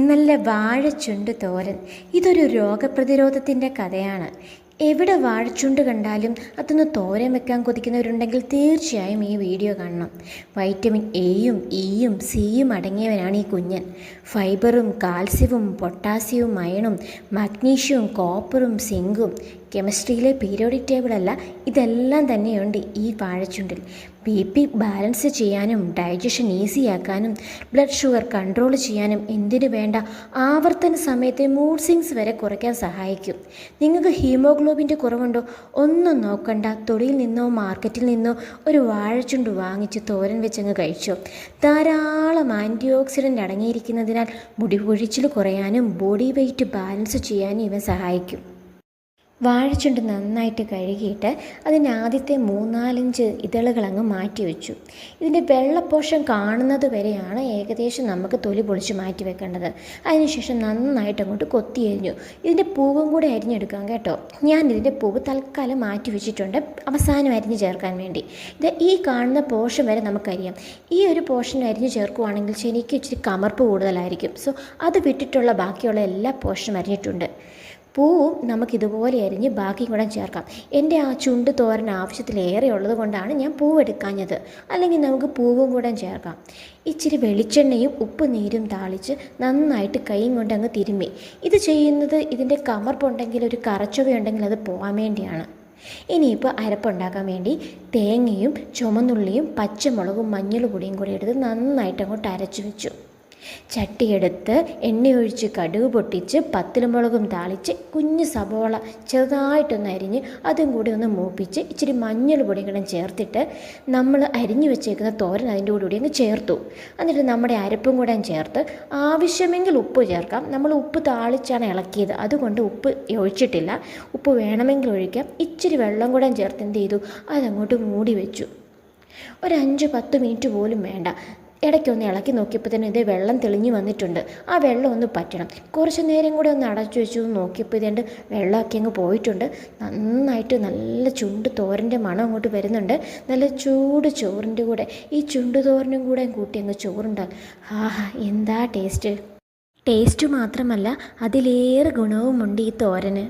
നല്ല വാഴച്ചുണ്ട് തോരൻ. ഇതൊരു രോഗപ്രതിരോധത്തിൻ്റെ കഥയാണ്. എവിടെ വാഴച്ചുണ്ട് കണ്ടാലും അതൊന്ന് തോരൻ വെക്കാൻ കൊതിക്കുന്നവരുണ്ടെങ്കിൽ തീർച്ചയായും ഈ വീഡിയോ കാണണം. വൈറ്റമിൻ എയും ഇയും സിയും അടങ്ങിയവനാണ് ഈ കുഞ്ഞൻ. ഫൈബറും കാൽസ്യവും പൊട്ടാസ്യവും അയണും മഗ്നീഷ്യവും കോപ്പറും സിങ്കും, കെമിസ്ട്രിയിലെ പീരിയോഡിക് ടേബിളല്ല, ഇതെല്ലാം തന്നെയുണ്ട് ഈ വാഴച്ചുണ്ടിൽ. BP ബാലൻസ് ചെയ്യാനും ഡൈജഷൻ ഈസിയാക്കാനും ബ്ലഡ് ഷുഗർ കൺട്രോൾ ചെയ്യാനും എന്തിനു വേണ്ട ആവർത്തന സമയത്തെ മൂഡ് സ്വിങ്സ് വരെ കുറയ്ക്കാൻ സഹായിക്കും. നിങ്ങൾക്ക് ഹീമോഗ്ലോബിൻ്റെ കുറവുണ്ടോ? ഒന്നും നോക്കണ്ട, തൊടിയിൽ നിന്നോ മാർക്കറ്റിൽ നിന്നോ ഒരു വാഴച്ചുണ്ട് വാങ്ങിച്ച് തോരൻ വെച്ചങ്ങ് കഴിച്ചോ. ധാരാളം ആൻറ്റി ഓക്സിഡൻ്റ് അടങ്ങിയിരിക്കുന്നതിനാൽ മുടി കൊഴിച്ചിൽ കുറയാനും ബോഡി വെയ്റ്റ് ബാലൻസ് ചെയ്യാനും ഇവ സഹായിക്കും. വാഴച്ചുണ്ട് നന്നായിട്ട് കഴുകിയിട്ട് അതിൻ്റെ ആദ്യത്തെ 3-4 ഇതളുകൾ അങ്ങ് മാറ്റി വെച്ചു. ഇതിൻ്റെ വെള്ളപ്പോഷം കാണുന്നത് വരെയാണ് ഏകദേശം നമുക്ക് തൊലി പൊളിച്ച് മാറ്റി വെക്കേണ്ടത്. അതിനുശേഷം നന്നായിട്ട് അങ്ങോട്ട് കൊത്തി അരിഞ്ഞു. ഇതിൻ്റെ പൂവും കൂടെ അരിഞ്ഞെടുക്കാം കേട്ടോ. ഞാൻ ഇതിൻ്റെ പൂവ് തൽക്കാലം മാറ്റി വെച്ചിട്ടുണ്ട്, അവസാനം അരിഞ്ഞ് ചേർക്കാൻ വേണ്ടി. ഇത് ഈ കാണുന്ന പോഷൻ വരെ നമുക്കറിയാം. ഈ ഒരു പോഷൻ അരിഞ്ഞ് ചേർക്കുവാണെങ്കിൽ ശരിക്കും ഇച്ചിരി കമർപ്പ് കൂടുതലായിരിക്കും. സോ അത് വിട്ടിട്ടുള്ള ബാക്കിയുള്ള എല്ലാ പോഷനും അരിഞ്ഞിട്ടുണ്ട്. പൂവും നമുക്കിതുപോലെ അരിഞ്ഞ് ബാക്കി കൂടെ ചേർക്കാം. എൻ്റെ ആ ചുണ്ട് തോരൻ ആവശ്യത്തിലേറെ ഉള്ളത് കൊണ്ടാണ് ഞാൻ പൂവെടുക്കാഞ്ഞത്. അല്ലെങ്കിൽ നമുക്ക് പൂവും കൂടെ ചേർക്കാം. ഇച്ചിരി വെളിച്ചെണ്ണയും ഉപ്പ് നീരും താളിച്ച് നന്നായിട്ട് കൈയും കൊണ്ട് അങ്ങ് തിരുമ്മി. ഇത് ചെയ്യുന്നത് ഇതിൻ്റെ കമർപ്പുണ്ടെങ്കിൽ, ഒരു കറച്ചുവയുണ്ടെങ്കിൽ അത് പോകാൻ വേണ്ടിയാണ്. ഇനിയിപ്പോൾ അരപ്പുണ്ടാക്കാൻ വേണ്ടി തേങ്ങയും ചുമന്നുള്ളിയും പച്ചമുളകും മഞ്ഞൾ പൊടിയും കൂടി എടുത്ത് നന്നായിട്ട് അങ്ങോട്ട് അരച്ചു വെച്ചു. ചട്ടിയെടുത്ത് എണ്ണയൊഴിച്ച് കടുക് പൊട്ടിച്ച് പത്തലമുളകും താളിച്ച് കുഞ്ഞ് സബോള ചെറുതായിട്ടൊന്ന് അരിഞ്ഞ് അതും കൂടി ഒന്ന് മൂപ്പിച്ച് ഇച്ചിരി മഞ്ഞൾ പൊടി കൂടെ ചേർത്തിട്ട് നമ്മൾ അരിഞ്ഞു വെച്ചേക്കുന്ന തോരൻ അതിൻ്റെ കൂടി അങ്ങ് ചേർത്തു. എന്നിട്ട് നമ്മുടെ അരപ്പും കൂടെ ചേർത്ത് ആവശ്യമെങ്കിൽ ഉപ്പ് ചേർക്കാം. നമ്മൾ ഉപ്പ് താളിച്ചാണ് ഇളക്കിയത്, അതുകൊണ്ട് ഉപ്പ് ഒഴിച്ചിട്ടില്ല. ഉപ്പ് വേണമെങ്കിൽ ഒഴിക്കാം. ഇച്ചിരി വെള്ളം കൂടെ ചേർത്ത് എന്ത് ചെയ്തു, അതങ്ങോട്ട് മൂടി വെച്ചു. ഒരു 5-10 മിനിറ്റ് പോലും വേണ്ട. ഇടയ്ക്കൊന്ന് ഇളക്കി നോക്കിയപ്പോൾ തന്നെ ഇത് വെള്ളം തെളിഞ്ഞ് വന്നിട്ടുണ്ട്. ആ വെള്ളം ഒന്ന് പറ്റണം. കുറച്ച് നേരം കൂടെ ഒന്ന് അടച്ചു വെച്ചു നോക്കിയപ്പോൾ ഇതേണ്ട് വെള്ളമൊക്കെ അങ്ങ് പോയിട്ടുണ്ട്. നന്നായിട്ട് നല്ല ചുണ്ട് തോരൻ്റെ മണം അങ്ങോട്ട് വരുന്നുണ്ട്. നല്ല ചൂട് ചോറിൻ്റെ കൂടെ ഈ ചുണ്ട് തോരനും കൂടെ കൂട്ടി അങ്ങ് ചോറുണ്ടാകും. ആഹാ, എന്താ ടേസ്റ്റ്! ടേസ്റ്റ് മാത്രമല്ല അതിലേറെ ഗുണവുമുണ്ട് ഈ തോരന്.